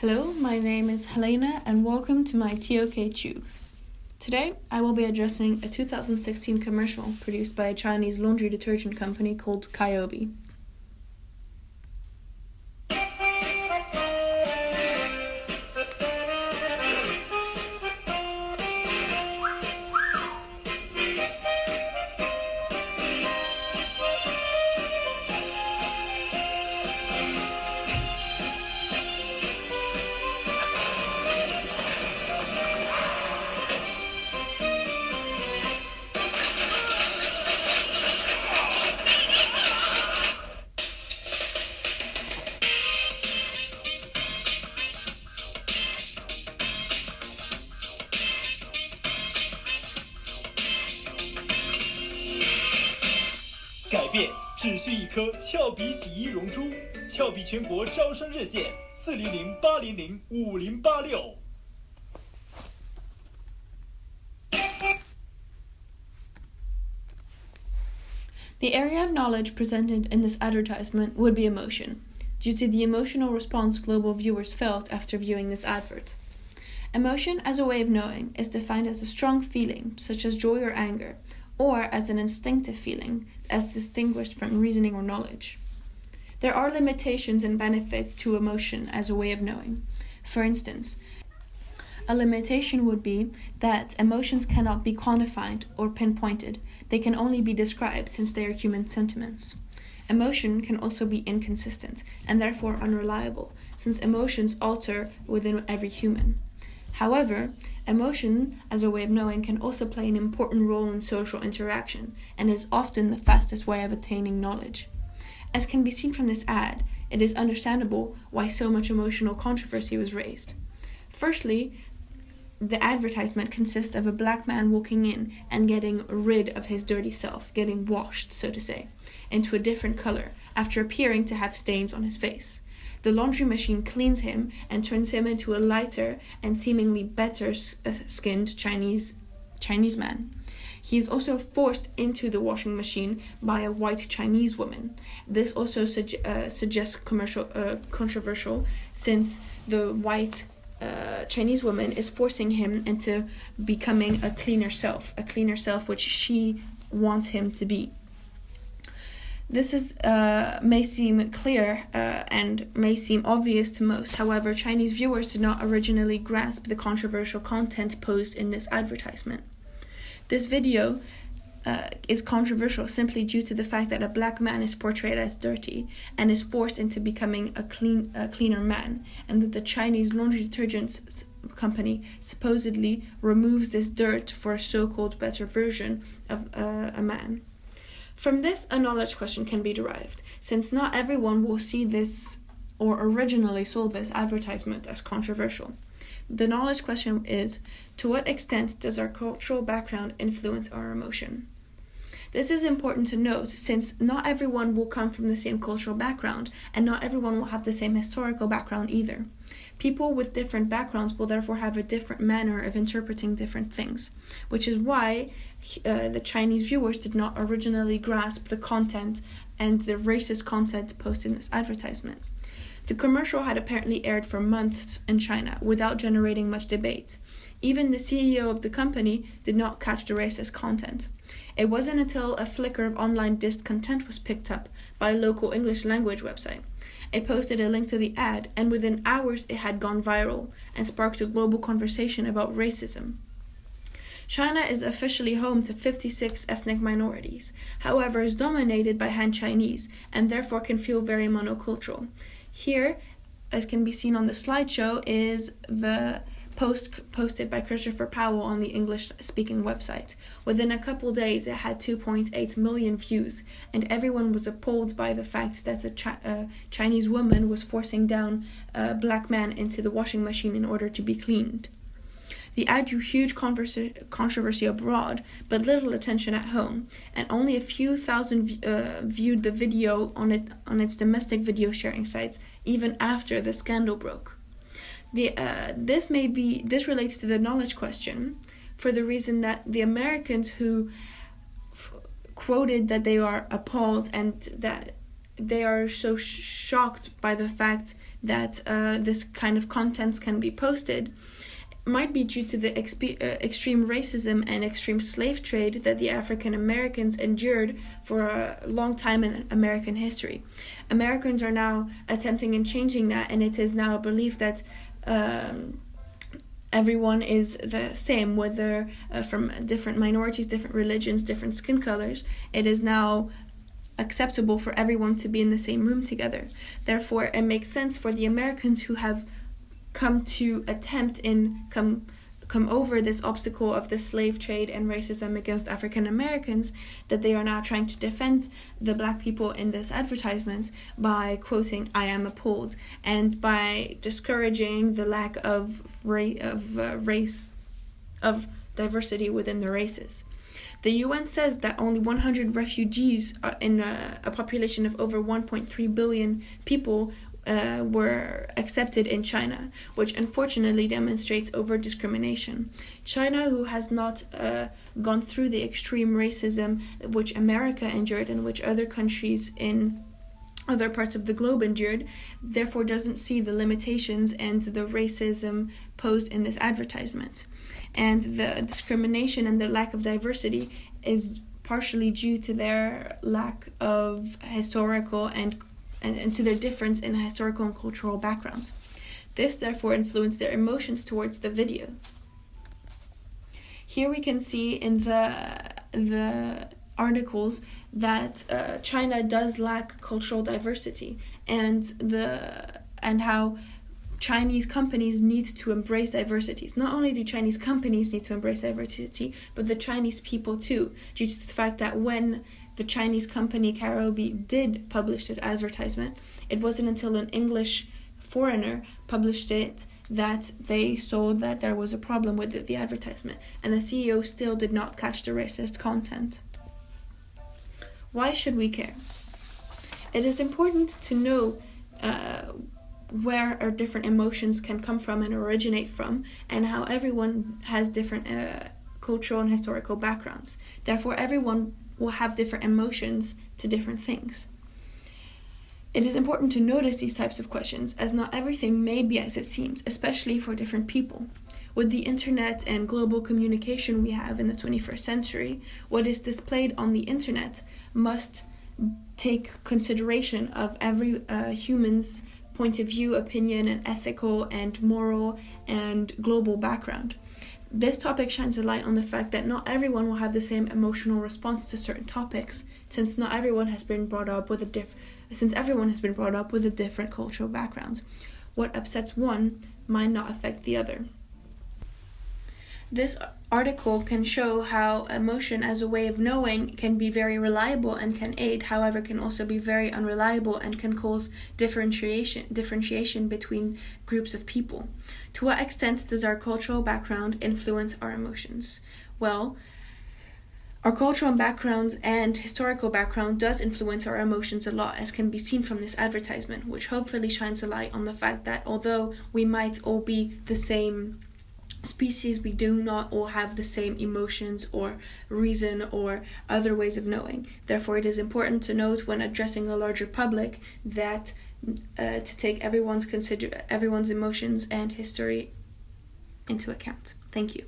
Hello, my name is Helena and welcome to my TOK Tube. Today, I will be addressing a 2016 commercial produced by a Chinese laundry detergent company called Kyobi.改变只需一颗俏皮洗衣溶珠，俏皮全国招生热线400-800-5086。The area of knowledge presented in this advertisement would be emotion, due to the emotional response global viewers felt after viewing this advert. Emotion as a way of knowing is defined as a strong feeling, such as joy or anger, or as an instinctive feeling, as distinguished from reasoning or knowledge. There are limitations and benefits to emotion as a way of knowing. For instance, a limitation would be that emotions cannot be quantified or pinpointed. They can only be described since they are human sentiments. Emotion can also be inconsistent and therefore unreliable, since emotions alter within every human. However, emotion as a way of knowing can also play an important role in social interaction and is often the fastest way of attaining knowledge. As can be seen from this ad, it is understandable why so much emotional controversy was raised. Firstly, the advertisement consists of a black man walking in and getting rid of his dirty self, getting washed, so to say, into a different color after appearing to have stains on his face. The laundry machine cleans him and turns him into a lighter and seemingly better skinned Chinese man. He is also forced into the washing machine by a white Chinese woman. This also suggests controversial, since the white Chinese woman is forcing him into becoming a cleaner self which she wants him to be. This may seem clear and may seem obvious to most. However, Chinese viewers did not originally grasp the controversial content posed in this advertisement. This video is controversial simply due to the fact that a black man is portrayed as dirty and is forced into becoming a cleaner man, and that the Chinese laundry detergent company supposedly removes this dirt for a so-called better version of a man. From this, a knowledge question can be derived, since not everyone will see this or originally saw this advertisement as controversial. The knowledge question is, to what extent does our cultural background influence our emotion? This is important to note, since not everyone will come from the same cultural background, and not everyone will have the same historical background either. People with different backgrounds will therefore have a different manner of interpreting different things, which is why the Chinese viewers did not originally grasp the content and the racist content posted in this advertisement. The commercial had apparently aired for months in China without generating much debate. Even the CEO of the company did not catch the racist content. It wasn't until a flicker of online discontent was picked up by a local English language website. It posted a link to the ad, and within hours it had gone viral and sparked a global conversation about racism. China is officially home to 56 ethnic minorities, however is dominated by Han Chinese and therefore can feel very monocultural. Here, as can be seen on the slideshow, is the post posted by Christopher Powell on the English-speaking website. Within a couple days, it had 2.8 million views, and everyone was appalled by the fact that a Chinese woman was forcing down a black man into the washing machine in order to be cleaned. The ad drew huge controversy abroad, but little attention at home, and only a few thousand viewed the video on its domestic video sharing sites, even after the scandal broke. This relates to the knowledge question, for the reason that the Americans who quoted that they are appalled and that they are so shocked by the fact that this kind of contents can be posted might be due to the extreme racism and extreme slave trade that the African Americans endured for a long time in American history. Americans are now attempting and changing that, and it is now a belief that everyone is the same, whether from different minorities, different religions, different skin colors. It is now acceptable for everyone to be in the same room together. Therefore, it makes sense for the Americans who have come to attempt and come over this obstacle of the slave trade and racism against African Americans, that they are now trying to defend the black people in this advertisement by quoting "I am appalled" and by discouraging the lack of diversity within the races. The UN says that only 100 refugees in a population of over 1.3 billion people were accepted in China, which unfortunately demonstrates over discrimination. China, who has not gone through the extreme racism which America endured and which other countries in other parts of the globe endured, therefore doesn't see the limitations and the racism posed in this advertisement. And the discrimination and the lack of diversity is partially due to their lack of historical and to their difference in historical and cultural backgrounds. This therefore influenced their emotions towards the video. Here we can see in the articles that China does lack cultural diversity, and how Chinese companies need to embrace diversities. Not only do Chinese companies need to embrace diversity, but the Chinese people too, due to the fact that when the Chinese company Karobi did publish that advertisement, it wasn't until an English foreigner published it that they saw that there was a problem with the advertisement, and the CEO still did not catch the racist content. Why should we care? It is important to know where our different emotions can come from and originate from, and how everyone has different cultural and historical backgrounds. Therefore, everyone will have different emotions to different things. It is important to notice these types of questions, as not everything may be as it seems, especially for different people. With the internet and global communication we have in the 21st century, what is displayed on the internet must take consideration of every human's point of view, opinion, and ethical and moral and global background. This topic shines a light on the fact that not everyone will have the same emotional response to certain topics, since everyone has been brought up with a different cultural background. What upsets one might not affect the other. This article can show how emotion as a way of knowing can be very reliable and can aid, however can also be very unreliable and can cause differentiation between groups of people. To what extent does our cultural background influence our emotions? Well, our cultural background and historical background does influence our emotions a lot, as can be seen from this advertisement, which hopefully shines a light on the fact that although we might all be the same species, we do not all have the same emotions or reason or other ways of knowing. Therefore, it is important to note when addressing a larger public that to take everyone's emotions and history into account. Thank you.